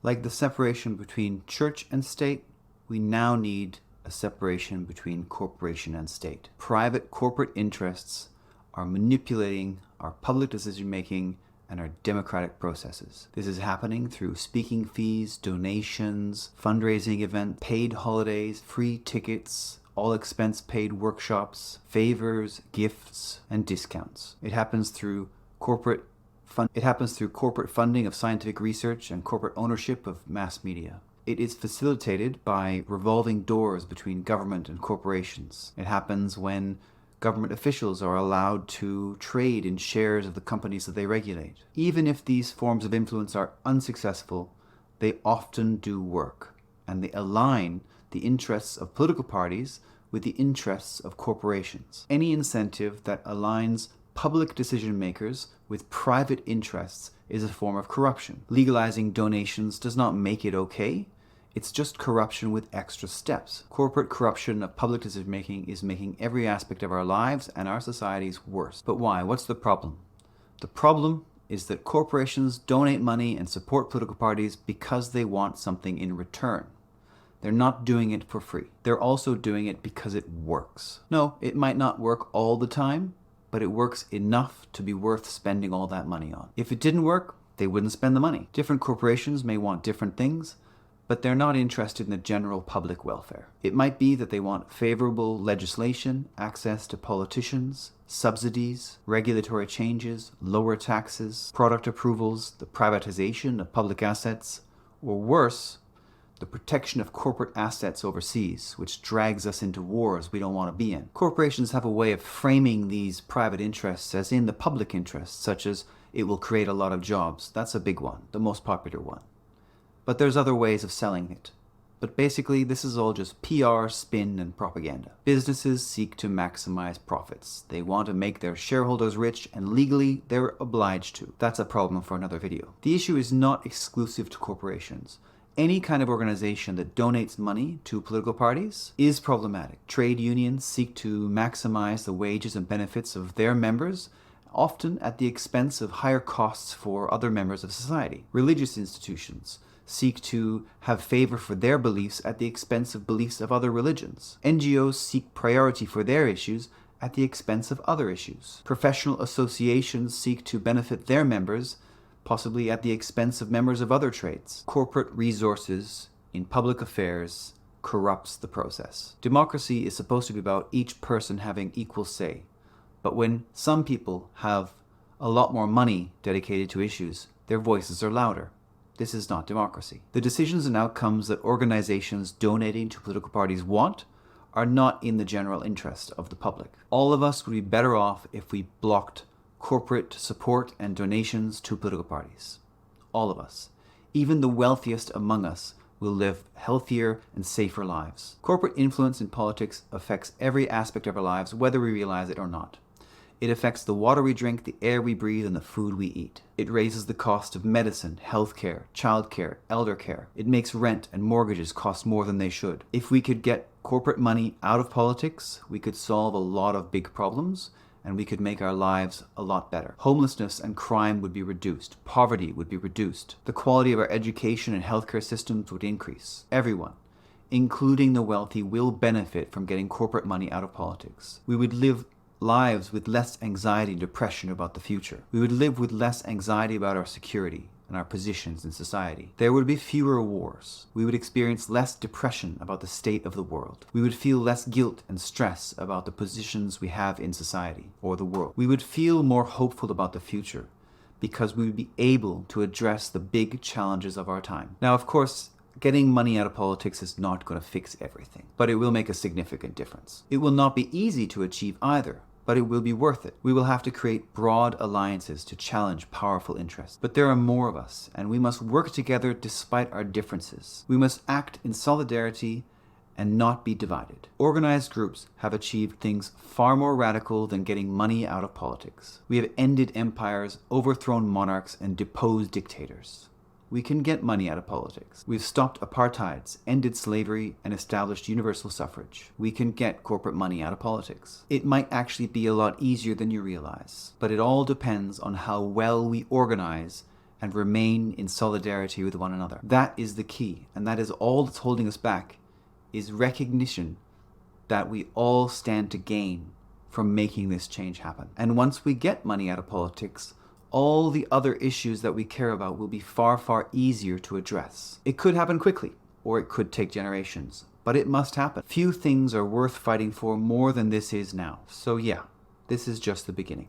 Like the separation between church and state, we now need a separation between corporation and state. Private corporate interests are manipulating our public decision making and our democratic processes. This is happening through speaking fees, donations, fundraising events, paid holidays, free tickets, all expense paid workshops, favors, gifts, and discounts. It happens through corporate funding of scientific research and corporate ownership of mass media. It is facilitated by revolving doors between government and corporations. It happens when government officials are allowed to trade in shares of the companies that they regulate. Even if these forms of influence are unsuccessful, they often do work, and they align the interests of political parties with the interests of corporations. Any incentive that aligns public decision makers with private interests is a form of corruption. Legalizing donations does not make it okay. It's just corruption with extra steps. Corporate corruption of public decision making is making every aspect of our lives and our societies worse. But why? What's the problem? The problem is that corporations donate money and support political parties because they want something in return. They're not doing it for free. They're also doing it because it works. No, it might not work all the time, but it works enough to be worth spending all that money on. If it didn't work, they wouldn't spend the money. Different corporations may want different things, but they're not interested in the general public welfare. It might be that they want favorable legislation, access to politicians, subsidies, regulatory changes, lower taxes, product approvals, the privatization of public assets, or worse, the protection of corporate assets overseas, which drags us into wars we don't want to be in. Corporations have a way of framing these private interests as in the public interest, such as it will create a lot of jobs. That's a big one, the most popular one. But there's other ways of selling it. But basically, this is all just PR, spin, and propaganda. Businesses seek to maximize profits. They want to make their shareholders rich, and legally, they're obliged to. That's a problem for another video. The issue is not exclusive to corporations. Any kind of organization that donates money to political parties is problematic. Trade unions seek to maximize the wages and benefits of their members, often at the expense of higher costs for other members of society. Religious institutions seek to have favor for their beliefs at the expense of beliefs of other religions. NGOs seek priority for their issues at the expense of other issues. Professional associations seek to benefit their members, possibly at the expense of members of other trades. Corporate resources in public affairs corrupts the process. Democracy is supposed to be about each person having equal say. But when some people have a lot more money dedicated to issues, their voices are louder. This is not democracy. The decisions and outcomes that organizations donating to political parties want are not in the general interest of the public. All of us would be better off if we blocked corporate support and donations to political parties. All of us. Even the wealthiest among us will live healthier and safer lives. Corporate influence in politics affects every aspect of our lives, whether we realize it or not. It affects the water we drink, the air we breathe, and the food we eat. It raises the cost of medicine, healthcare, childcare, elder care. It makes rent and mortgages cost more than they should. If we could get corporate money out of politics, we could solve a lot of big problems, and we could make our lives a lot better. Homelessness and crime would be reduced. Poverty would be reduced. The quality of our education and healthcare systems would increase. Everyone, including the wealthy, will benefit from getting corporate money out of politics. We would live lives with less anxiety and depression about the future. We would live with less anxiety about our security and our positions in society. There would be fewer wars. We would experience less depression about the state of the world. We would feel less guilt and stress about the positions we have in society or the world. We would feel more hopeful about the future because we would be able to address the big challenges of our time. Now, of course, getting money out of politics is not going to fix everything, but it will make a significant difference. It will not be easy to achieve either, but it will be worth it. We will have to create broad alliances to challenge powerful interests. But there are more of us, and we must work together despite our differences. We must act in solidarity and not be divided. Organized groups have achieved things far more radical than getting money out of politics. We have ended empires, overthrown monarchs, and deposed dictators. We can get money out of politics. We've stopped apartheids, ended slavery, and established universal suffrage. We can get corporate money out of politics. It might actually be a lot easier than you realize, but it all depends on how well we organize and remain in solidarity with one another. That is the key, and that is all that's holding us back, is recognition that we all stand to gain from making this change happen. And once we get money out of politics, all the other issues that we care about will be far, far easier to address. It could happen quickly, or it could take generations, but it must happen. Few things are worth fighting for more than this is now. So yeah, this is just the beginning.